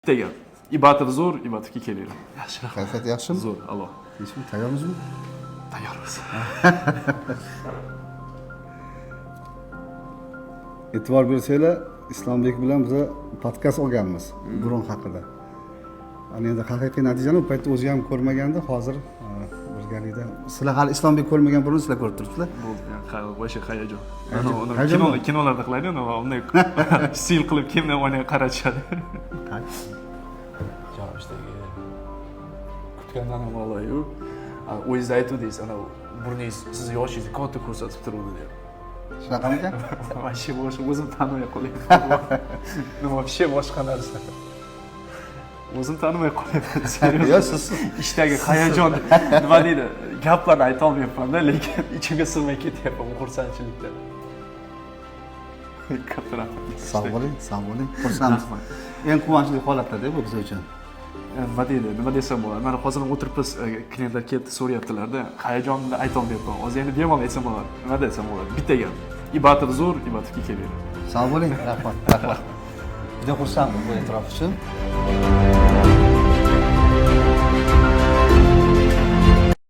Degan. Ibatov zo'r, Ibatovga kelavering. Yaxshi. Kayfiyat yaxshimi? Zo'r, alo. Hechmi? Tayyormizmi? Tayyormiz. E'tibor bersanglar, Islombek bilan biz podkast olganmiz Buron haqida. Ana endi haqiqiy natijani u paytda o'zi ham ko'rmagandi, hozir birgalikda. Sizlar hali Islombek ko'rmagan Buronni sizlar ko'rib turibsizlar. Bo'ldi, o'sha hayajon. Kinolarda qilaydi, unday stil qilib kimni o'ynay qaratishadi. Jonishdagi kutgandan ham a'lo-yu. O'zingiz aytdingiz, ana burningiz siz yoshingizni katta ko'rsatib turadi deb. Shunaqamikan? Вообще boshqa o'zim tanimay qolyapman. Вообще boshqa narsa. O'zim tanimay qolyapman. Yo'q, siz ishdagi hayajon nima deydi? Gaplarni ayta olmayapman-da, lekin ichimga sig'may ketyapman xursandchilikdan. Katta rahmat. Sog' bo'ling, sog' bo'ling. Xursandman. Eng quvonchli holatlarda bu biz uchun. Nima desam bo'ladi? Mana hozir o'tiribmiz, klientlar kelib so'rayaptilar-da, hayajonni ayta olmayapman. Hozir endi bemalol aytsam bo'ladi. Nima desam bo'ladi? Bitta gap. Ibatov zo'r, Ibatovga kelavering. Sog' bo'ling, rahmat. Juda xursandman bu e'tirof uchun.